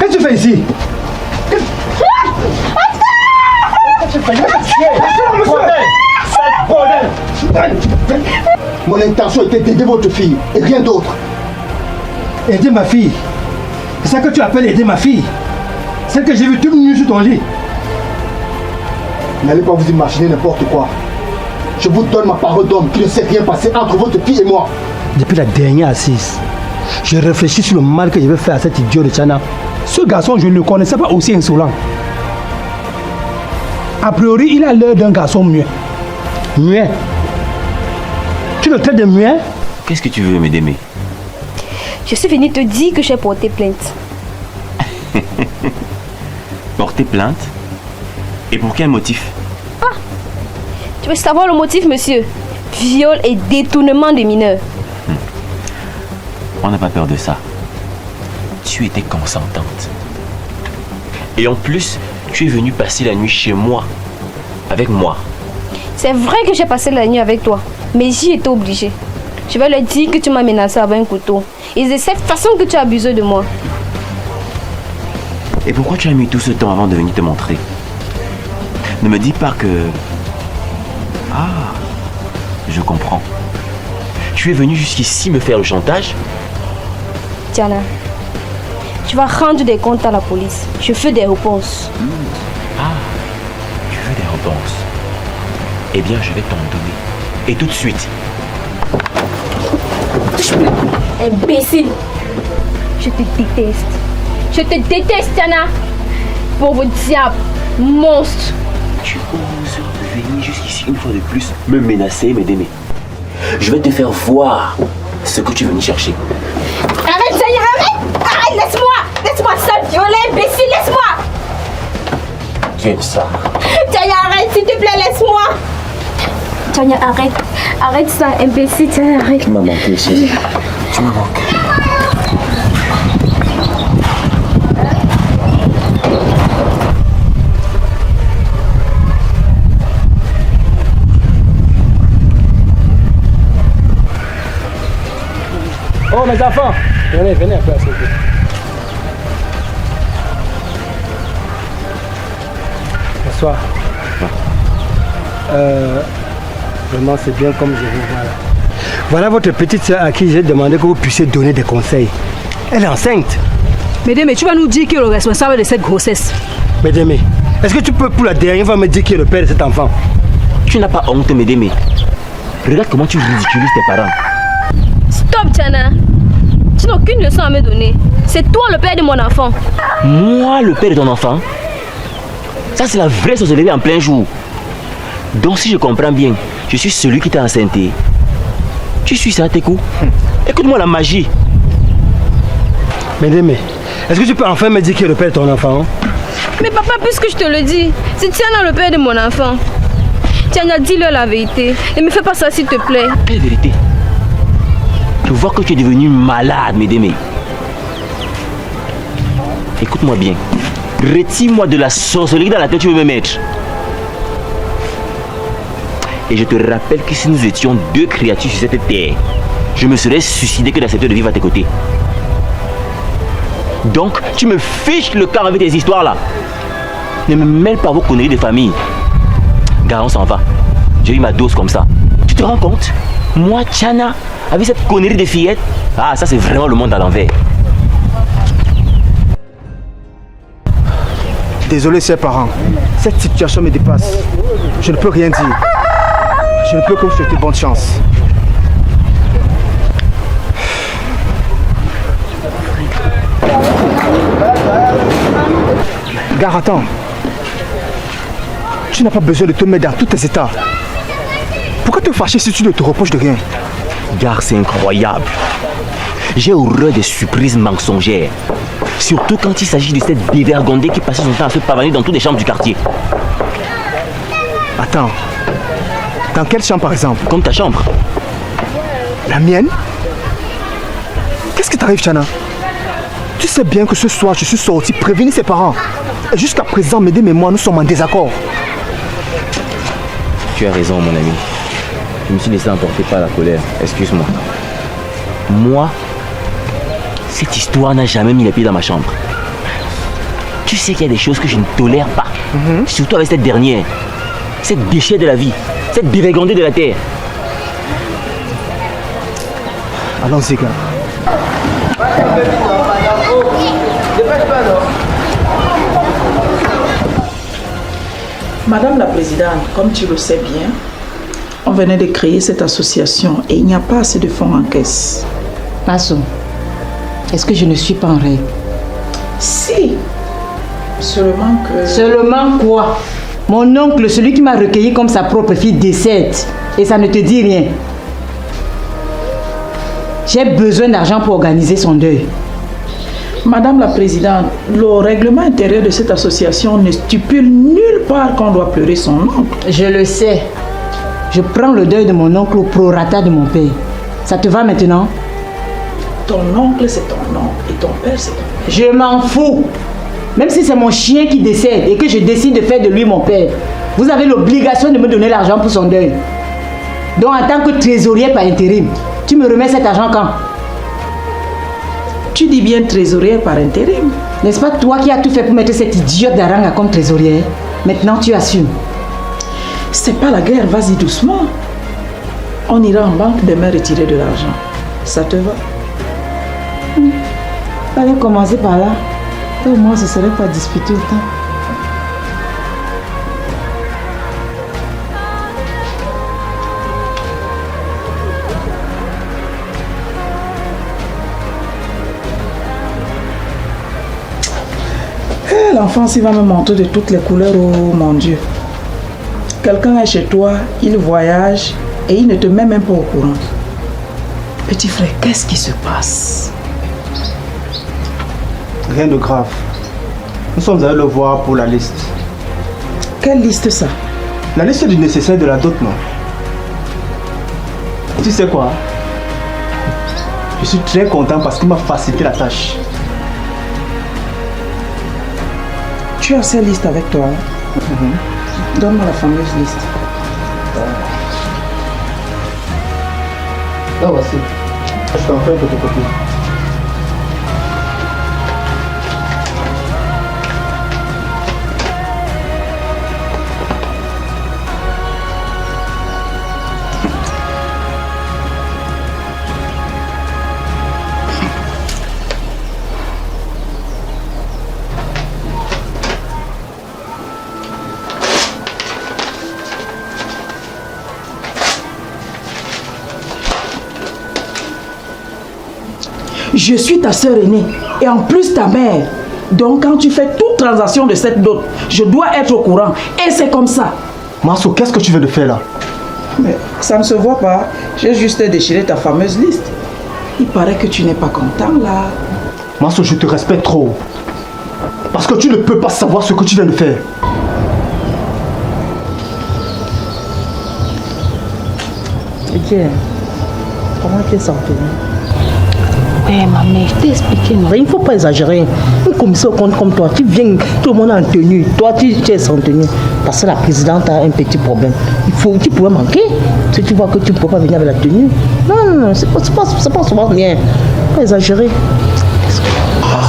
Qu'est-ce que tu fais ici? Mon intention était d'aider votre fille et rien d'autre. Aider ma fille? C'est ça que tu appelles aider ma fille? Celle que j'ai vue toute nue sur ton lit? N'allez pas vous imaginer n'importe quoi. Je vous donne ma parole d'homme qu'il ne s'est rien passé entre votre fille et moi. Depuis la dernière assise, je réfléchis sur le mal que je vais faire à cet idiot de Chana. Ce garçon, je ne le connaissais pas aussi insolent. A priori, il a l'air d'un garçon muet. Muet? Tu le traites de muet? Qu'est-ce que tu veux, Médémé? Je suis venue te dire que j'ai porté plainte. Porter plainte? Et pour quel motif? Ah! Tu veux savoir le motif, monsieur? Viol et détournement de mineurs. On n'a pas peur de ça. Tu étais consentante. Et en plus, tu es venue passer la nuit chez moi. Avec moi. C'est vrai que j'ai passé la nuit avec toi. Mais j'y étais obligée. Je vais leur dire que tu m'as menacé avec un couteau. Et c'est cette façon que tu as abusé de moi. Et pourquoi tu as mis tout ce temps avant de venir te montrer? Ne me dis pas que... Ah, je comprends. Tu es venu jusqu'ici me faire le chantage? Tiana, tu vas rendre des comptes à la police. Je fais des réponses. Ah, tu veux des réponses? Eh bien, je vais t'en donner. Et tout de suite. Imbécile! Je te déteste. Je te déteste, Tiana! Pauvre diable! Monstre! Tu oses venir jusqu'ici une fois de plus me menacer, Médémé. Je vais te faire voir ce que tu es venu chercher. Arrête, Tiana, arrête! Arrête, laisse-moi! Laisse-moi seul, violet, imbécile, laisse-moi! Tu aimes ça? Tiana, arrête, s'il te plaît, laisse-moi! Tiana, arrête! Arrête ça, imbécile, Tiana, arrête! Tu m'as manqué, chérie. Tu m'as manqué. Oh mes enfants, venez un peu, s'il vous plaît. Bonsoir. Vraiment c'est bien comme je vous vois là. Voilà votre petite soeur à qui j'ai demandé que vous puissiez donner des conseils. Elle est enceinte. Médémé, tu vas nous dire qui est le responsable de cette grossesse? Médémé, est-ce que tu peux pour la dernière fois me dire qui est le père de cet enfant? Tu n'as pas honte, Médémé. Regarde comment tu ridiculises tes parents. Stop, Tiana! Tu n'as aucune leçon à me donner. C'est toi le père de mon enfant. Moi, le père de ton enfant? Ça, c'est la vraie sorcellerie en plein jour. Donc, si je comprends bien, je suis celui qui t'a enceinté. Tu suis ça à tes coups? Écoute-moi la magie. Médémé, est-ce que tu peux enfin me dire qui est le père de ton enfant? Mais papa, puisque je te le dis, c'est Tiana le père de mon enfant. Tiana, dis-leur la vérité. Ne me fais pas ça, s'il te plaît. Quelle vérité? Je vois que tu es devenu malade, Médémé. Écoute-moi bien. Retire-moi de la sorcellerie dans laquelle tu veux me mettre. Et je te rappelle que si nous étions deux créatures sur cette terre, je me serais suicidé que d'accepter de vivre à tes côtés. Donc, tu me fiches le camp avec tes histoires là. Ne me mêle pas vos conneries de famille. Gars, on s'en va. J'ai eu ma dose comme ça. Tu te rends compte? Moi, Tiana, avec cette connerie de fillette, ah, ça c'est vraiment le monde à l'envers. Désolé, chers parents. Cette situation me dépasse. Je ne peux rien dire. Je ne peux que vous souhaiter bonne chance. Gare, attends. Tu n'as pas besoin de te mettre dans tous tes états. Pourquoi te fâcher si tu ne te reproches de rien? Gare, c'est incroyable. J'ai horreur des surprises mensongères. Surtout quand il s'agit de cette dévergondée qui passait son temps à se pavaner dans toutes les chambres du quartier. Attends. Dans quelle chambre par exemple? Comme ta chambre. La mienne? Qu'est-ce qui t'arrive, Tiana? Tu sais bien que ce soir, je suis sorti prévenir ses parents. Et jusqu'à présent, Médémé et moi, nous sommes en désaccord. Tu as raison, mon ami. Je me suis laissé emporter par la colère. Excuse-moi. Moi, cette histoire n'a jamais mis les pieds dans ma chambre. Tu sais qu'il y a des choses que je ne tolère pas. Surtout avec cette dernière. Cette déchet de la vie. Cette bérégondée de la terre. Allons-y, gars. Madame la Présidente, comme tu le sais bien, on venait de créer cette association et il n'y a pas assez de fonds en caisse. Masso, est-ce que je ne suis pas en règle? Si, seulement que... Seulement quoi? Mon oncle, celui qui m'a recueilli comme sa propre fille, décède. Et ça ne te dit rien. J'ai besoin d'argent pour organiser son deuil. Madame la Présidente, le règlement intérieur de cette association ne stipule nulle part qu'on doit pleurer son oncle. Je le sais. Je prends le deuil de mon oncle au prorata de mon père. Ça te va maintenant? Ton oncle, c'est ton oncle et ton père, c'est ton père. Je m'en fous. Même si c'est mon chien qui décède et que je décide de faire de lui mon père, vous avez l'obligation de me donner l'argent pour son deuil. Donc en tant que trésorier par intérim, tu me remets cet argent quand? Tu dis bien trésorier par intérim. N'est-ce pas toi qui as tout fait pour mettre cette idiote d'Aranga comme trésorier? Maintenant tu assumes. C'est pas la guerre, vas-y doucement. On ira en banque demain retirer de l'argent. Ça te va? Fallait commencer par là. Et au moins ce serait pas disputé autant. L'enfance, il va me montrer de toutes les couleurs, oh mon Dieu. Quelqu'un est chez toi, il voyage et il ne te met même pas au courant. Petit frère, qu'est-ce qui se passe? Rien de grave. Nous sommes allés le voir pour la liste. Quelle liste ça? La liste du nécessaire de la dot, non? Tu sais quoi? Je suis très content parce qu'il m'a facilité la tâche. Tu as cette liste avec toi? Donne-moi la fameuse liste. Ah, voici. Je t'en fais une photocopie. Je suis ta sœur aînée et en plus ta mère. Donc quand tu fais toute transaction de cette dot, je dois être au courant. Et c'est comme ça. Marceau, qu'est-ce que tu veux de faire là? Mais ça ne se voit pas. J'ai juste déchiré ta fameuse liste. Il paraît que tu n'es pas content là. Marceau, je te respecte trop. Parce que tu ne peux pas savoir ce que tu viens de faire. Ok. Comment tu es senti? Ouais, ma mère, je t'ai expliqué. Il ne faut pas exagérer. Un commissaire au compte comme toi, tu viens, tout le monde est en tenue. Toi, tu es sans tenue. Parce que la présidente a un petit problème. Tu pourrais manquer. Si tu vois que tu ne peux pas venir avec la tenue. Non, c'est pas souvent bien. Pas exagérer.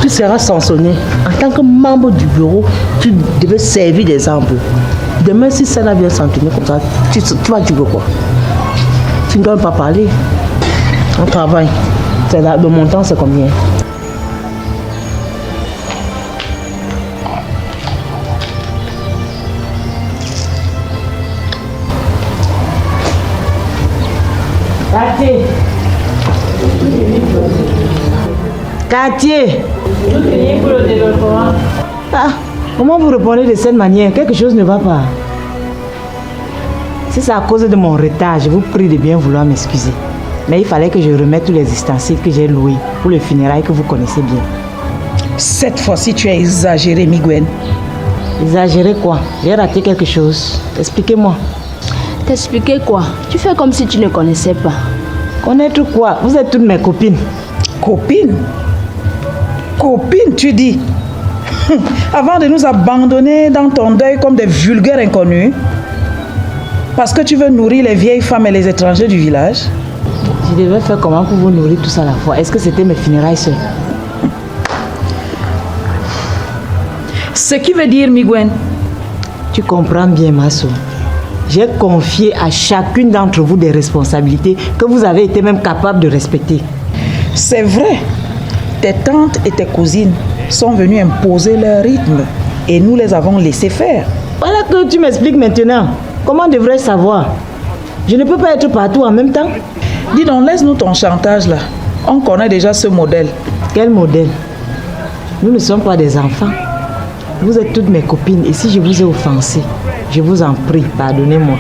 Tu seras sanctionné. En tant que membre du bureau, tu devais servir d'exemple. Demain, si ça vient sans tenue comme ça, tu vas dire quoi? Tu ne dois pas parler. On travaille. Le montant, c'est combien? Quartier. Ah, comment vous répondez de cette manière? Quelque chose ne va pas. Si c'est à cause de mon retard, je vous prie de bien vouloir m'excuser. Mais il fallait que je remette tous les ustensiles que j'ai loués pour le funérail que vous connaissez bien. Cette fois-ci, tu as exagéré, Migwen. Exagéré quoi? J'ai raté quelque chose. Expliquez-moi. T'expliquer quoi? Tu fais comme si tu ne connaissais pas. Connaître quoi? Vous êtes toutes mes copines. Copine? Copine, tu dis? Avant de nous abandonner dans ton deuil comme des vulgaires inconnus, parce que tu veux nourrir les vieilles femmes et les étrangers du village? Je devais faire comment pour vous nourrir tous à la fois? Est-ce que c'était mes funérailles seules? Ce qui veut dire, Migwen, Tu comprends bien, Masso. J'ai confié à chacune d'entre vous des responsabilités que vous avez été même capable de respecter. c'est vrai, tes tantes et tes cousines sont venues imposer leur rythme et nous les avons laissés faire. Voilà que tu m'expliques maintenant. Comment devrais-je savoir? Je ne peux pas être partout en même temps. Dis donc, laisse-nous ton chantage là. On connaît déjà ce modèle. Quel modèle? Nous ne sommes pas des enfants. Vous êtes toutes mes copines et si je vous ai offensé, je vous en prie, pardonnez-moi.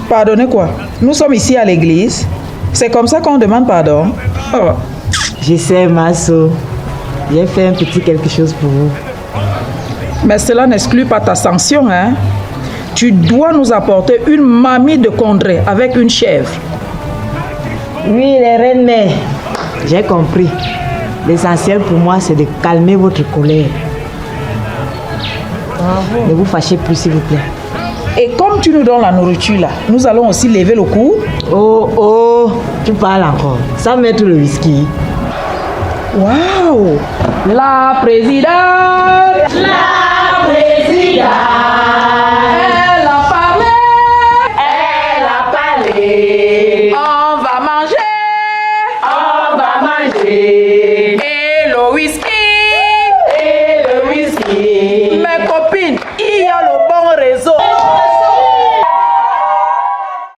Pardonnez quoi? Nous sommes ici à l'église. C'est comme ça qu'on demande pardon. Oh. Je sais, Masso. J'ai fait un petit quelque chose pour vous. Mais cela n'exclut pas ta sanction, hein? Tu dois nous apporter une mamie de Condré avec une chèvre. Oui, les reines mères. J'ai compris. L'essentiel pour moi, c'est de calmer votre colère. Ne vous fâchez plus, s'il vous plaît. Et comme tu nous donnes la nourriture là, nous allons aussi lever le cou. Oh, tu parles encore. Sans mettre le whisky. Waouh! La présidente! La présidente! Elle a parlé! Elle a parlé! On va manger! On va manger!